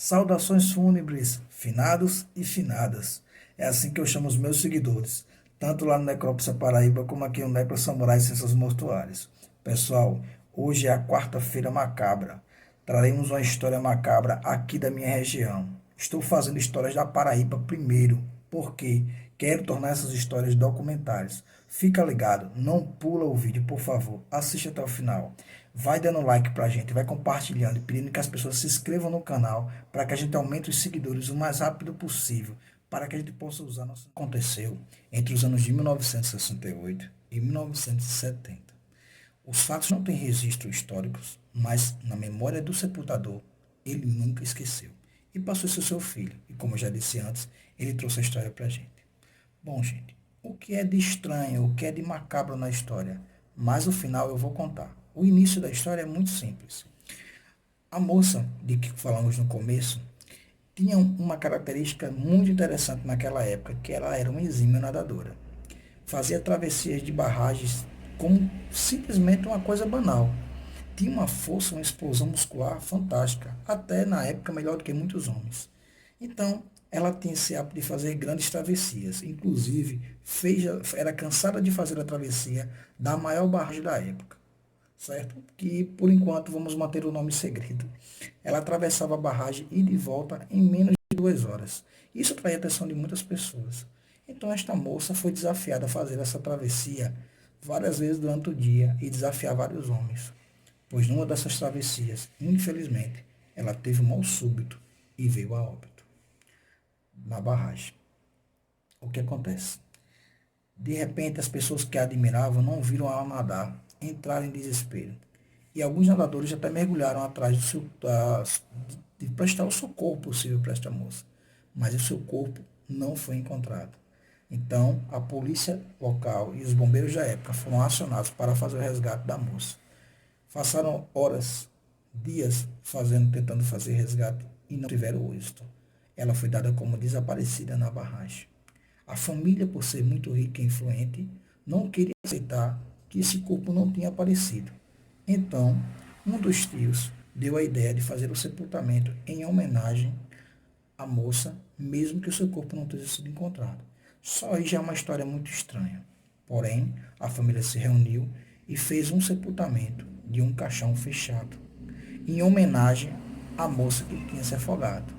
Saudações fúnebres, finados e finadas. É assim que eu chamo os meus seguidores, tanto lá no Necrópsia Paraíba como aqui no Necro Samurai Ciências Mortuárias. Pessoal, hoje é a quarta-feira macabra. Traremos uma história macabra aqui da minha região. Estou fazendo histórias da Paraíba primeiro, porque quero tornar essas histórias documentárias. Fica ligado, não pula o vídeo, por favor. Assiste até o final. Vai dando like pra gente, vai compartilhando e pedindo que as pessoas se inscrevam no canal para que a gente aumente os seguidores o mais rápido possível, para que a gente possa usar nosso... Aconteceu entre os anos de 1968 e 1970. Os fatos não têm registros históricos, mas na memória do sepultador, ele nunca esqueceu. E passou isso ao seu filho. E como eu já disse antes, ele trouxe a história pra gente. Bom, gente, o que é de estranho, o que é de macabro na história? Mas o final eu vou contar. O início da história é muito simples. A moça de que falamos no começo tinha uma característica muito interessante naquela época, que ela era uma exímia nadadora. Fazia travessias de barragens como simplesmente uma coisa banal. Tinha uma força, uma explosão muscular fantástica, até na época melhor do que muitos homens. Então, ela tinha esse hábito de fazer grandes travessias. Inclusive, era cansada de fazer a travessia da maior barragem da época, certo? Que, por enquanto, vamos manter o nome segredo. Ela atravessava a barragem e de volta em menos de 2 horas. Isso atraía a atenção de muitas pessoas. Então, esta moça foi desafiada a fazer essa travessia várias vezes durante o dia e desafiar vários homens. Pois numa dessas travessias, infelizmente, ela teve um mal súbito e veio a óbito na barragem. O que acontece? De repente, as pessoas que a admiravam não viram ela nadar, entraram em desespero. E alguns nadadores até mergulharam atrás de prestar o socorro possível para esta moça. Mas o seu corpo não foi encontrado. Então, a polícia local e os bombeiros da época foram acionados para fazer o resgate da moça. Passaram horas, dias tentando fazer resgate e não tiveram êxito. Ela foi dada como desaparecida na barragem. A família, por ser muito rica e influente, não queria aceitar que esse corpo não tinha aparecido. Então, um dos tios deu a ideia de fazer o sepultamento em homenagem à moça, mesmo que o seu corpo não tenha sido encontrado. Só aí já é uma história muito estranha. Porém, a família se reuniu e fez um sepultamento de um caixão fechado, em homenagem à moça que tinha se afogado.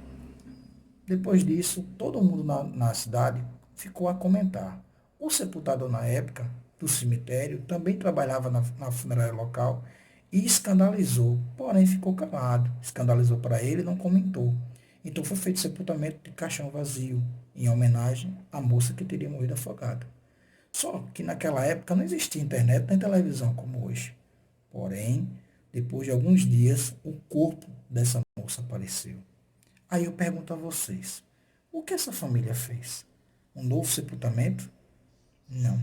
Depois disso, todo mundo na cidade ficou a comentar. O sepultador, na época, do cemitério, também trabalhava na funerária local e escandalizou, porém ficou calado. Escandalizou para ele e não comentou. Então foi feito sepultamento de caixão vazio, em homenagem à moça que teria morrido afogada. Só que naquela época não existia internet nem televisão como hoje. Porém, depois de alguns dias, o corpo dessa moça apareceu. Aí eu pergunto a vocês, o que essa família fez? Um novo sepultamento? Não.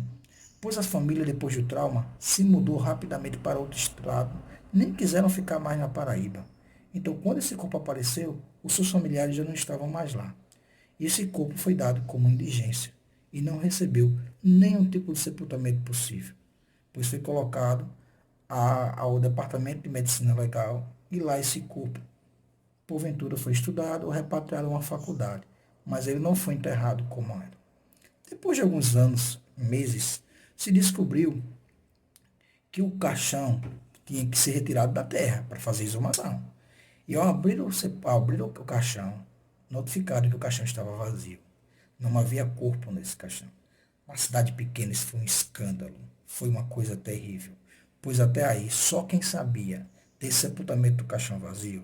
Pois a família, depois do trauma, se mudou rapidamente para outro estado, nem quiseram ficar mais na Paraíba. Então, quando esse corpo apareceu, os seus familiares já não estavam mais lá. E esse corpo foi dado como indigência e não recebeu nenhum tipo de sepultamento possível, pois foi colocado ao Departamento de Medicina Legal e lá esse corpo, porventura, foi estudado ou repatriado a uma faculdade, mas ele não foi enterrado como era. Depois de alguns anos, meses, se descobriu que o caixão tinha que ser retirado da terra para fazer exumação. E ao abrir o caixão, notificaram que o caixão estava vazio. Não havia corpo nesse caixão. Na cidade pequena isso foi um escândalo. Foi uma coisa terrível. Pois até aí, só quem sabia desse sepultamento do caixão vazio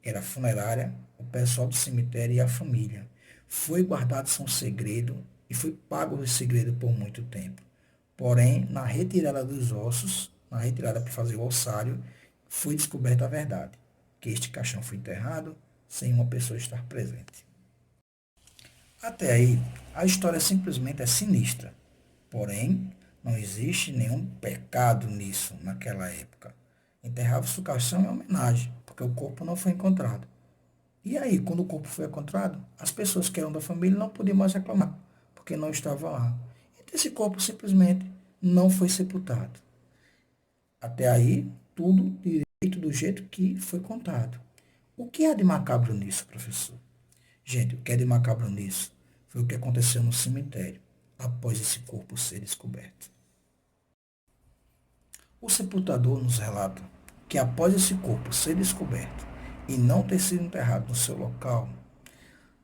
era a funerária, o pessoal do cemitério e a família. Foi guardado sem um segredo e foi pago esse segredo por muito tempo. Porém, na retirada dos ossos, na retirada para fazer o ossário, foi descoberta a verdade, que este caixão foi enterrado sem uma pessoa estar presente. Até aí, a história simplesmente é sinistra. Porém, não existe nenhum pecado nisso naquela época. Enterrava-se o caixão em homenagem, porque o corpo não foi encontrado. E aí, quando o corpo foi encontrado, as pessoas que eram da família não podiam mais reclamar, porque não estava lá. Então, esse corpo simplesmente não foi sepultado. Até aí, tudo direito do jeito que foi contado. O que há de macabro nisso, professor? Gente, o que é de macabro nisso foi o que aconteceu no cemitério após esse corpo ser descoberto. O sepultador nos relata que após esse corpo ser descoberto e não ter sido enterrado no seu local,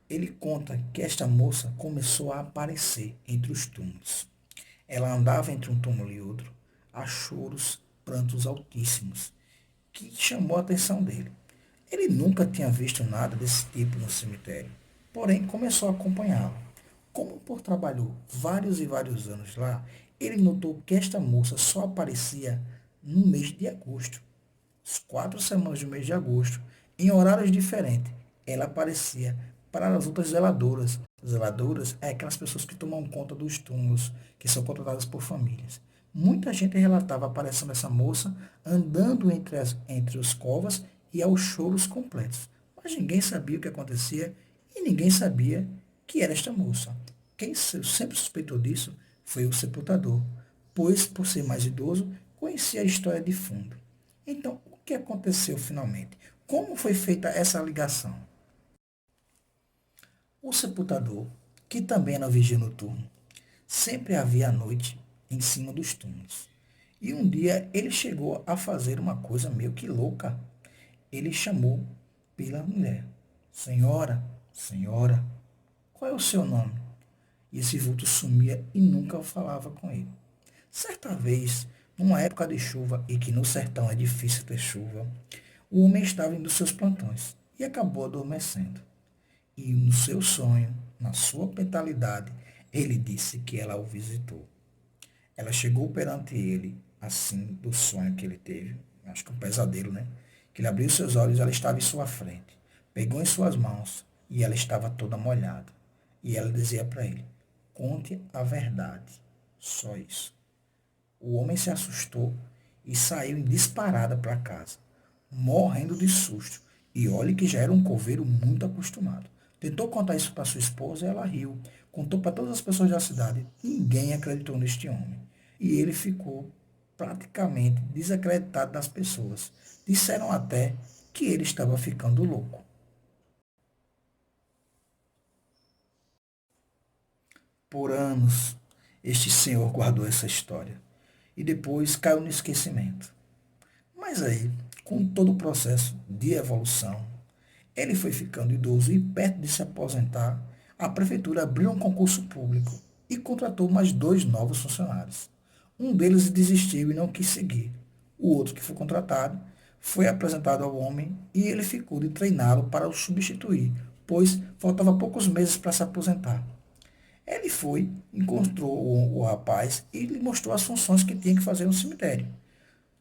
ele conta que esta moça começou a aparecer entre os túmulos. Ela andava entre um túmulo e outro, a choros, prantos altíssimos, que chamou a atenção dele. Ele nunca tinha visto nada desse tipo no cemitério, porém começou a acompanhá-lo. Como o Por trabalhou vários e vários anos lá, ele notou que esta moça só aparecia no mês de agosto. As 4 semanas do mês de agosto, em horários diferentes, ela aparecia para as outras zeladoras. Zeladoras é aquelas pessoas que tomam conta dos túmulos, que são contratadas por famílias. Muita gente relatava aparecendo essa moça andando entre os covas e aos choros completos. Mas ninguém sabia o que acontecia e ninguém sabia que era esta moça. Quem sempre suspeitou disso foi o sepultador, pois, por ser mais idoso, conhecia a história de fundo. Então, o que aconteceu finalmente? Como foi feita essa ligação? O sepultador, que também era vigia noturno, sempre havia à noite em cima dos túmulos. E um dia ele chegou a fazer uma coisa meio que louca. Ele chamou pela mulher. Senhora, senhora, qual é o seu nome? E esse vulto sumia e nunca falava com ele. Certa vez, numa época de chuva, e que no sertão é difícil ter chuva, o homem estava em dos seus plantões e acabou adormecendo. E no seu sonho, na sua mentalidade, ele disse que ela o visitou. Ela chegou perante ele, assim, do sonho que ele teve, acho que um pesadelo, né? Que ele abriu seus olhos e ela estava em sua frente. Pegou em suas mãos e ela estava toda molhada. E ela dizia para ele: conte a verdade. Só isso. O homem se assustou e saiu em disparada para casa, morrendo de susto. E olhe que já era um coveiro muito acostumado. Tentou contar isso para sua esposa e ela riu. Contou para todas as pessoas da cidade. Ninguém acreditou neste homem. E ele ficou praticamente desacreditado das pessoas. Disseram até que ele estava ficando louco. Por anos, este senhor guardou essa história e depois caiu no esquecimento. Mas aí, com todo o processo de evolução, ele foi ficando idoso e perto de se aposentar, a prefeitura abriu um concurso público e contratou mais 2 novos funcionários. Um deles desistiu e não quis seguir. O outro que foi contratado foi apresentado ao homem e ele ficou de treiná-lo para o substituir, pois faltava poucos meses para se aposentar. Ele foi, encontrou o rapaz e lhe mostrou as funções que tinha que fazer no cemitério: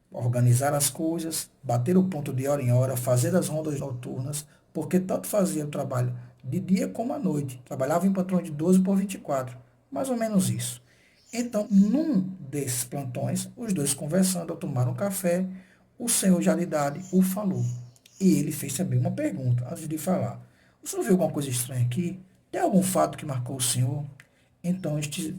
organizar as coisas, bater o ponto de hora em hora, fazer as rondas noturnas, porque tanto fazia o trabalho de dia como à noite. Trabalhava em plantões de 12 por 24, mais ou menos isso. Então, num desses plantões, os dois conversando, ao tomar um café, o senhor já de idade o falou. E ele fez também uma pergunta, antes de falar: o senhor viu alguma coisa estranha aqui? Tem algum fato que marcou o senhor? Então, este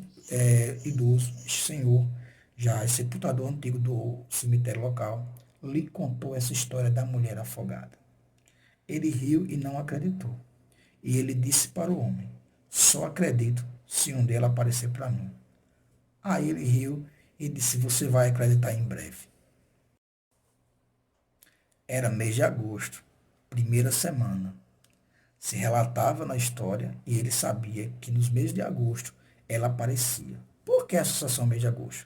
idoso, este senhor, já sepultador antigo do cemitério local, lhe contou essa história da mulher afogada. Ele riu e não acreditou. E ele disse para o homem: só acredito se um dela aparecer para mim. Aí ele riu e disse: você vai acreditar em breve. Era mês de agosto, primeira semana. Se relatava na história e ele sabia que nos meses de agosto ela aparecia. Por que a associação mês de agosto?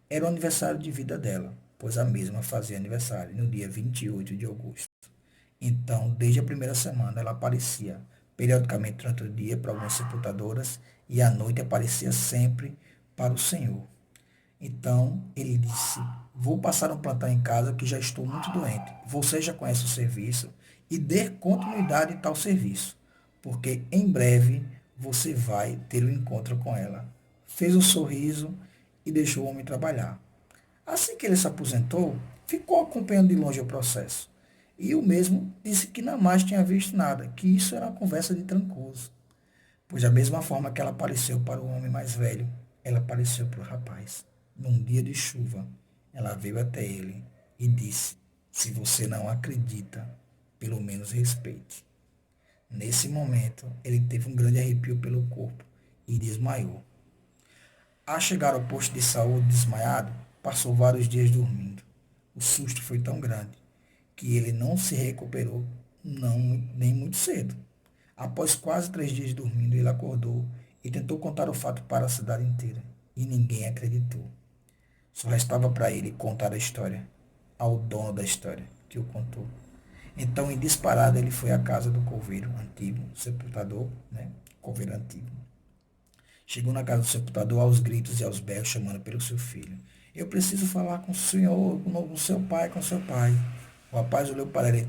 Era o aniversário de vida dela, pois a mesma fazia aniversário no dia 28 de agosto. Então, desde a primeira semana, ela aparecia periodicamente durante o dia para algumas sepultadoras e à noite aparecia sempre para o Senhor. Então, ele disse: vou passar um plantão em casa que já estou muito doente. Você já conhece o serviço e dê continuidade em tal serviço, porque em breve você vai ter um encontro com ela. Fez um sorriso e deixou o homem trabalhar. Assim que ele se aposentou, ficou acompanhando de longe o processo. E o mesmo disse que não mais tinha visto nada, que isso era uma conversa de trancoso. Pois da mesma forma que ela apareceu para o homem mais velho, ela apareceu para o rapaz. Num dia de chuva, ela veio até ele e disse: se você não acredita, Pelo menos respeite. Nesse momento, ele teve um grande arrepio pelo corpo e desmaiou. Ao chegar ao posto de saúde desmaiado, passou vários dias dormindo. O susto foi tão grande que ele não se recuperou não, nem muito cedo. Após quase 3 dias dormindo, ele acordou e tentou contar o fato para a cidade inteira. E ninguém acreditou. Só restava para ele contar a história ao dono da história que o contou. Então, em disparada, ele foi à casa do coveiro antigo, sepultador, né? Coveiro antigo. Chegou na casa do sepultador aos gritos e aos berros, chamando pelo seu filho. Eu preciso falar com o senhor, com o seu pai, com o seu pai. O rapaz olhou para ele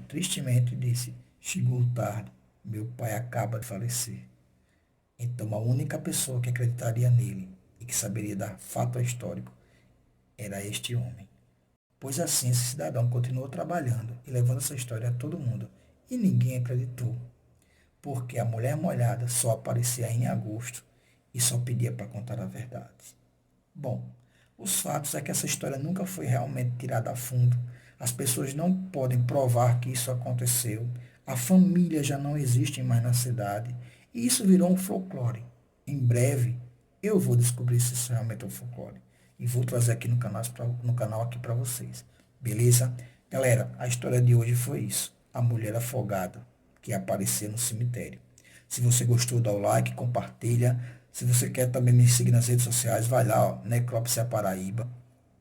tristemente e disse, chegou tarde, meu pai acaba de falecer. Então, a única pessoa que acreditaria nele e que saberia dar fato histórico era este homem. Pois assim, esse cidadão continuou trabalhando e levando essa história a todo mundo. E ninguém acreditou, porque a mulher molhada só aparecia em agosto e só pedia para contar a verdade. Bom, os fatos é que essa história nunca foi realmente tirada a fundo. As pessoas não podem provar que isso aconteceu. A família já não existe mais na cidade. E isso virou um folclore. Em breve, eu vou descobrir se isso realmente é um folclore. E vou trazer aqui no canal aqui para vocês. Beleza? Galera, a história de hoje foi isso. A mulher afogada que apareceu no cemitério. Se você gostou, dá o like, compartilha. Se você quer também me seguir nas redes sociais, vai lá, ó, Necrópsia Paraíba,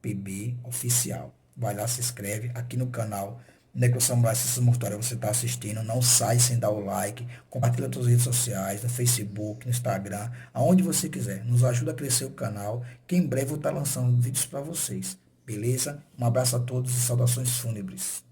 PB Oficial. Vai lá, se inscreve aqui no canal Necrosamurai Ciências Mortuárias, você está assistindo, não sai sem dar o like, compartilha nas suas redes sociais, no Facebook, no Instagram, aonde você quiser. Nos ajuda a crescer o canal, que em breve eu vou estar lançando vídeos para vocês. Beleza? Um abraço a todos e saudações fúnebres.